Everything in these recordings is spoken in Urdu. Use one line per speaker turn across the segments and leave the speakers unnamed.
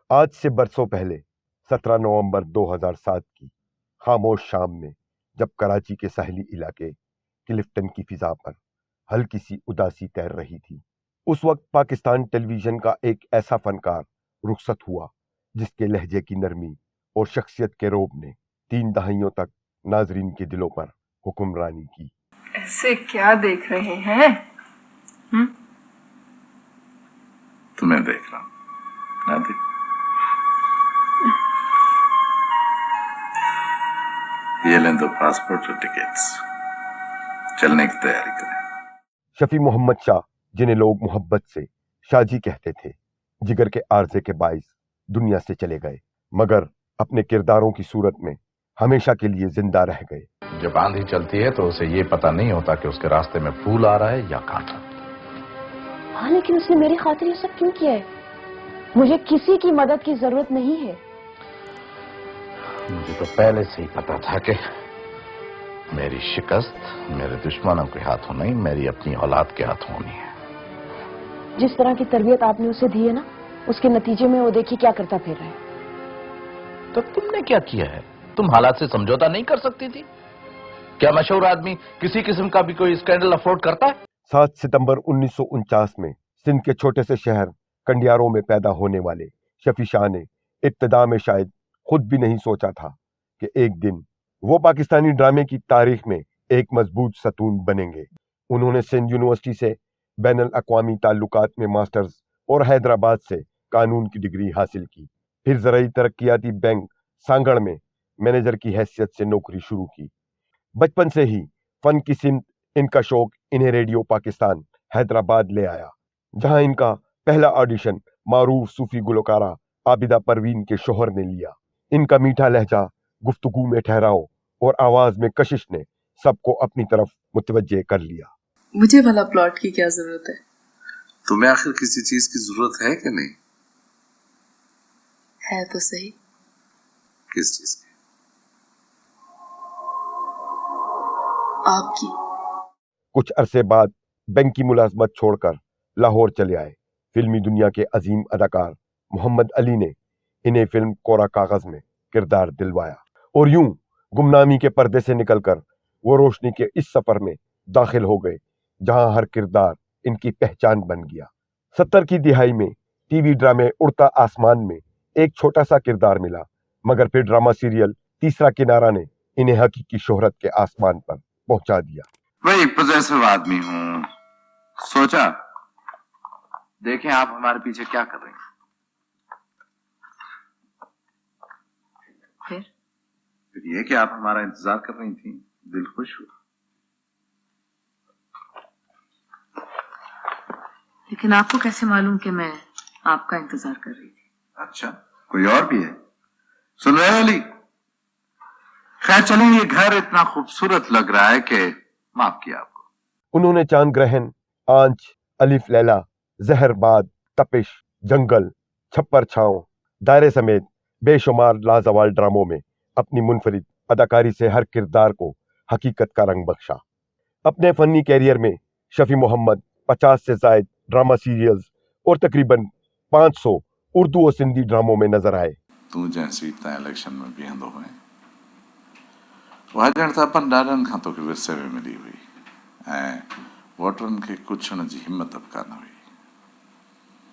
آج سے برسوں پہلے 17 نومبر 2007 کی خاموش شام میں جب کراچی کے ساحلی علاقے کلفٹن کی فضا پر ہلکی سی اداسی تیر رہی تھی، اس وقت پاکستان ٹیلی ویژن کا ایک ایسا فنکار رخصت ہوا جس کے لہجے کی نرمی اور شخصیت کے روب نے 3 دہائیوں تک ناظرین کے دلوں پر حکمرانی کی۔
ایسے کیا دیکھ رہے ہیں؟
تمہیں دیکھ رہا ہوں، نہ دیکھ۔ یہ لیں دو پاسپورٹ اور ٹکٹس، چلنے کی تیاری کریں۔
شفیع محمد شاہ، جنہیں لوگ محبت سے شاہ جی کہتے تھے، جگر کے عارضے کے باعث دنیا سے چلے گئے، مگر اپنے کرداروں کی صورت میں ہمیشہ کے لیے زندہ رہ گئے۔
جب آندھی چلتی ہے تو اسے یہ پتہ نہیں ہوتا کہ اس کے راستے میں پھول آ رہا ہے یا کانٹا۔
ہاں، لیکن اس نے میری خاطر یہ سب کیوں کیا ہے؟ مجھے کسی کی مدد کی ضرورت نہیں ہے۔
مجھے تو پہلے سے ہی پتا تھا کہ میری شکست میرے دشمنوں کے ہاتھوں نہیں، میری اپنی اولاد کے ہاتھوں ہونی ہے۔
جس طرح کی تربیت آپ نے اسے دی ہے نا، اس کے نتیجے میں وہ دیکھیے کیا کرتا پھر رہا ہے۔
تو تم نے کیا کیا ہے؟ تم حالات سے سمجھوتا نہیں کر سکتی تھی؟ کیا مشہور آدمی کسی قسم کا بھی کوئی اسکینڈل افورڈ کرتا ہے؟
7 ستمبر 1949 میں سندھ کے چھوٹے سے شہر کنڈیاروں میں پیدا ہونے والے شفیع شاہ نے ابتدا میں شاید خود بھی نہیں سوچا تھا کہ ایک دن وہ پاکستانی ڈرامے کی تاریخ میں ایک مضبوط ستون بنیں گے۔ انہوں نے سندھ یونیورسٹی سے بین الاقوامی تعلقات میں ماسٹرز اور حیدرآباد سے قانون کی ڈگری حاصل کی، پھر زرعی ترقیاتی بینک سانگڑ میں مینیجر کی حیثیت سے نوکری شروع کی۔ بچپن سے ہی فن کی سمت ان کا شوق انہیں ریڈیو پاکستان حیدرآباد لے آیا، جہاں ان کا پہلا آڈیشن معروف صوفی گلوکارہ عابدہ پروین کے شوہر نے لیا۔ ان کا میٹھا لہجہ، گفتگو میں ٹھہراؤ اور آواز میں کشش نے سب کو اپنی طرف متوجہ کر لیا۔
مجھے بھلا پلاٹ کی کیا ضرورت ہے؟
تمہیں آخر کسی چیز کی ضرورت ہے کہ نہیں؟
ہے تو صحیح۔
کس چیز کی؟
آپ کی۔
کچھ عرصے بعد بینک کی ملازمت چھوڑ کر لاہور چلے آئے۔ فلمی دنیا کے عظیم اداکار محمد علی نے انہیں فلم کوڑا کاغذ میں کردار دلوایا، اور یوں گمنامی کے پردے سے نکل کر وہ روشنی کے اس سفر میں داخل ہو گئے جہاں ہر کردار ان کی پہچان بن گیا۔ 70 کی دہائی میں ٹی وی ڈرامے اڑتا آسمان میں ایک چھوٹا سا کردار ملا، مگر پھر ڈرامہ سیریل تیسرا کنارہ نے انہیں حقیقی شہرت کے آسمان پر پہنچا دیا۔
وہی پوزیسو آدمی ہوں، سوچا دیکھیں آپ ہمارے پیچھے کیا کر رہے ہیں۔ پھر یہ کہ آپ ہمارا انتظار کر رہی تھیں، دل خوش ہوا۔
لیکن آپ کو کیسے معلوم کہ میں آپ کا انتظار کر رہی تھی؟
اچھا، کوئی اور بھی ہے؟ سن رہے علی؟ خیر چلیں، یہ گھر اتنا خوبصورت لگ رہا ہے کہ معاف کیا آپ کو۔
انہوں نے چاند گرہن، آنچ، الف لیلا، زہر باد، تپش، جنگل، چھپر چھاؤں، دائرے سمیت بے شمار لازوال ڈراموں میں اپنی منفرد اداکاری سے ہر کردار کو حقیقت کا رنگ بخشا۔ اپنے فنی کیریئر میں شفیع محمد 50 سے زائد ڈرامہ سیریلز اور تقریباً 500 اردو اور سندھی ڈراموں میں نظر آئے۔
تو جیسی تا الیکشن میں بیہندو ہوئے واجن تا پن ڈاڈن کھان تو کے ورثے میں ملی ہوئی ووٹرن کے کچھ ان جی ہمت اب کا نہ ہوئی۔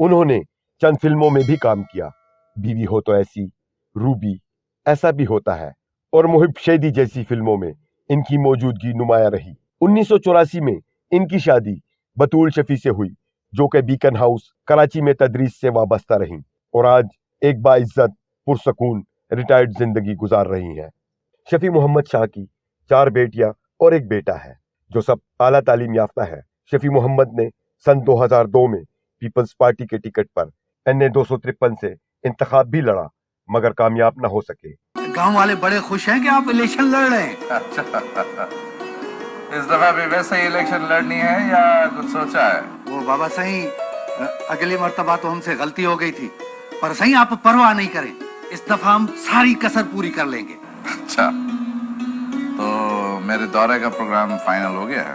انہوں نے چند فلموں میں بھی کام کیا، بیوی ہو تو ایسی، روبی، ایسا بھی ہوتا ہے اور محب شیدی جیسی فلموں میں ان کی موجودگی نمایاں رہی۔ 1984 میں ان کی شادی بطول شفیع سے ہوئی، جو کہ بیکن ہاؤس کراچی میں تدریس سے وابستہ رہیں اور آج ایک باعزت پرسکون ریٹائرڈ زندگی گزار رہی ہیں۔ شفیع محمد شاہ کی 4 بیٹیاں اور ایک بیٹا ہے جو سب اعلیٰ تعلیم یافتہ ہے۔ شفیع محمد نے سن 2002 میں پیپلز پارٹی کے ٹکٹ پر NA 253 سے انتخاب بھی لڑا، مگر کامیاب نہ ہو سکے۔
گاؤں والے بڑے خوش ہیں کہ آپ الیکشن لڑ رہے ہیں۔
اس دفعہ بھی ویسے ہی الیکشن لڑنی ہے یا کچھ سوچا ہے؟
وہ بابا صحیح، اگلی مرتبہ تو ہم سے غلطی ہو گئی تھی، پر صحیح آپ پرواہ نہیں کریں، اس دفعہ ہم ساری کسر پوری کر لیں گے۔
اچھا، تو میرے دورے کا پروگرام فائنل ہو گیا ہے؟